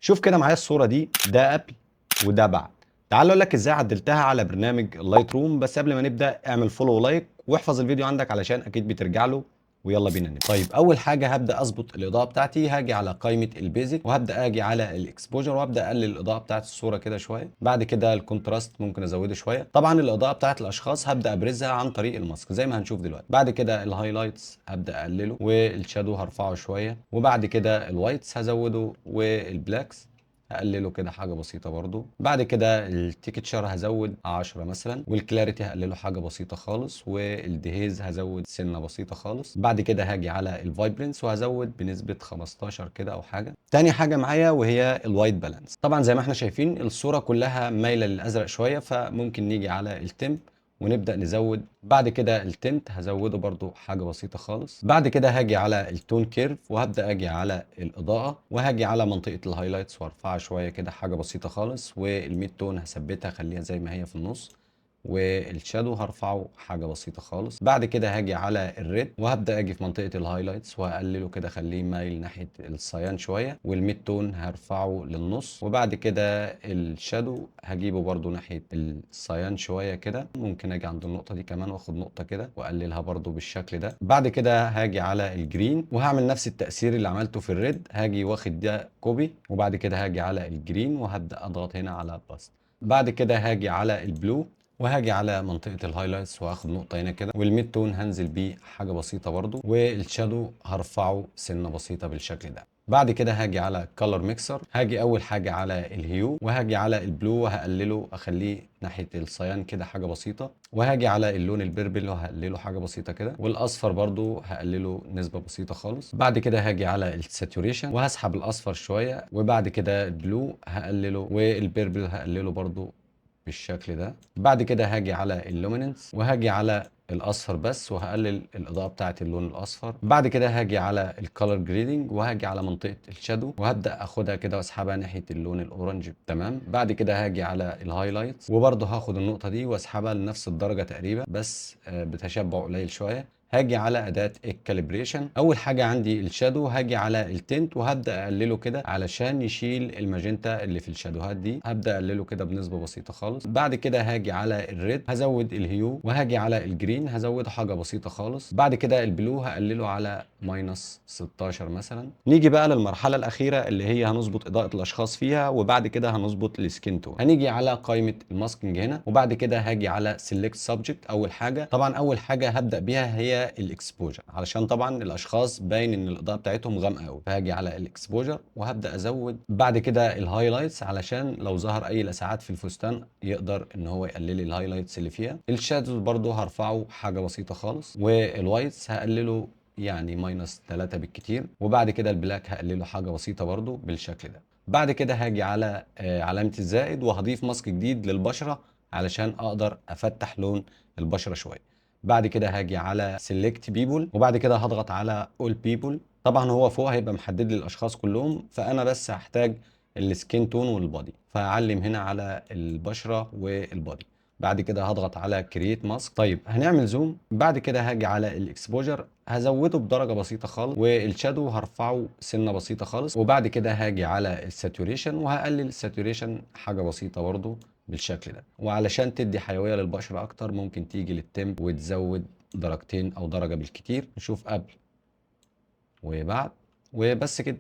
شوف كده معايا الصورة دي، ده قبل وده بعد. تعال اقول لك ازاي عدلتها على برنامج اللايت روم. بس قبل ما نبدأ اعمل فولو ولايك واحفظ الفيديو عندك علشان اكيد بترجع له. ويلا بينا نبدأ. طيب اول حاجة هبدأ اظبط الاضاءة بتاعتي، هاجي على قائمة البيزك وهبدأ اجي على الاكسبوجر وهبدأ اقلل الاضاءة بتاعت الصورة كده شوية. بعد كده الكونتراست ممكن ازوده شوية. طبعا الاضاءة بتاعت الاشخاص هبدأ ابرزها عن طريق الماسك زي ما هنشوف دلوقتي. بعد كده الهايلايتس هبدأ اقلله، والشادو هرفعه شوية. وبعد كده الوايتس هزوده، والبلاكس هقلله كده حاجه بسيطه برضو. بعد كده التيكتشر هزود 10 مثلا، والكلاريتي هقلله حاجه بسيطه خالص، والديهيز هزود سنه بسيطه خالص. بعد كده هاجي على الفايبرنس وهزود بنسبه 15 كده او حاجه. تاني حاجه معايا وهي الوايت بالانس. طبعا زي ما احنا شايفين الصوره كلها مايله للازرق شويه، فممكن نيجي على التمب ونبدأ نزود. بعد كده التنت هزوده برضو حاجة بسيطة خالص. بعد كده هاجي على التون كيرف وهبدأ اجي على الإضاءة وهاجي على منطقة الهايلايتس وارفعها شوية كده حاجة بسيطة خالص. والميد تون هثبتها اخليها زي ما هي في النص. والشادو هرفعه حاجه بسيطه خالص. بعد كده هاجي على الريد وهبدا اجي في منطقه الهايلايتس وهقلله كده اخليه مايل ناحيه الصيان شويه. والميد تون هرفعه للنص. وبعد كده الشادو هجيبه برضو ناحيه الصيان شويه كده. ممكن اجي عند النقطه دي كمان واخد نقطه كده واقللها برضو بالشكل ده. بعد كده هاجي على الجرين وهعمل نفس التاثير اللي عملته في الريد. هاجي واخد ده كوبي. وبعد كده هاجي على الجرين وهبدا اضغط هنا على باست. بعد كده هاجي على البلو وهاجي على منطقة الهايلايتس وهاخد نقطة هنا كده. والميد تون هنزل بيه حاجة بسيطة برضو. والشادو هرفعه سنة بسيطة بالشكل ده. بعد كده هاجي على كولر ميكسر. هاجي اول حاجة على الهيو وهاجي على البلو وهقلله اخليه ناحية الصيان كده حاجة بسيطة. وهاجي على اللون البربل وهقلله حاجة بسيطة كده. والاصفر برضو هقلله نسبة بسيطة خالص. بعد كده هاجي على الساتوريشن وهسحب الاصفر شوية. وبعد كده البلو هقلله والبربل هقلله برضو بالشكل ده. بعد كده هاجي على اللوميننس وهاجي على الاصفر بس وهقلل الاضاءه بتاعه اللون الاصفر. بعد كده هاجي على الكالر جريدنج وهاجي على منطقه الشادو وهبدا اخدها كده واسحبها ناحيه اللون الاورنج. تمام. بعد كده هاجي على الهايلايتس وبرده هاخد النقطه دي واسحبها لنفس الدرجه تقريبا بس بتشبع قليل شويه. هاجي على اداه الكاليبريشن. اول حاجه عندي الشادو هاجي على التنت وهبدا اقلله كده علشان يشيل الماجنتا اللي في الشادوهات دي. هبدا اقلله كده بنسبه بسيطه خالص. بعد كده هاجي على الريد هزود الهيو وهاجي على الجرين هزوده حاجه بسيطه خالص. بعد كده البلو هقلله على ماينس 16 مثلا. نيجي بقى للمرحله الاخيره اللي هي هنظبط اضاءه الاشخاص فيها، وبعد كده هنظبط السكين تون. هنيجي على قائمه الماسكنج هنا وبعد كده هاجي على سيلكت سبجكت. اول حاجه طبعا اول حاجه هبدا بيها هي الاكسبوجر علشان طبعا الاشخاص باين ان الاضاءه بتاعتهم غامقه قوي. فهاجي على الاكسبوجر وهبدا ازود. بعد كده الهايلايتس علشان لو ظهر اي لسعات في الفستان يقدر ان هو يقلل لي الهايلايتس اللي فيها. الشادوز برضو هرفعه حاجه بسيطه خالص. والوايتس هقلله يعني ماينس 3 بالكتير. وبعد كده البلاك هقلله حاجه بسيطه برضو بالشكل ده. بعد كده هاجي على علامه الزائد وهضيف ماسك جديد للبشره علشان اقدر افتح لون البشره شويه. بعد كده هاجي على سيلكت بيبول وبعد كده هضغط على اول بيبول. طبعا هو فوق هيبقى محدد لي الاشخاص كلهم، فانا بس هحتاج السكين تون والبادي. فهعلم هنا على البشره والبادي. بعد كده هضغط على كرييت ماسك. طيب هنعمل زوم. بعد كده هاجي على الاكسبوجر هزوده بدرجه بسيطه خالص. والشادو هرفعه سنه بسيطه خالص. وبعد كده هاجي على الساتوريشن وهقلل الساتوريشن حاجه بسيطه برضو بالشكل ده. وعلشان تدي حيويه للبشره اكتر ممكن تيجي للتمب وتزود درجتين او درجه بالكتير. نشوف قبل وبعد وبس كده.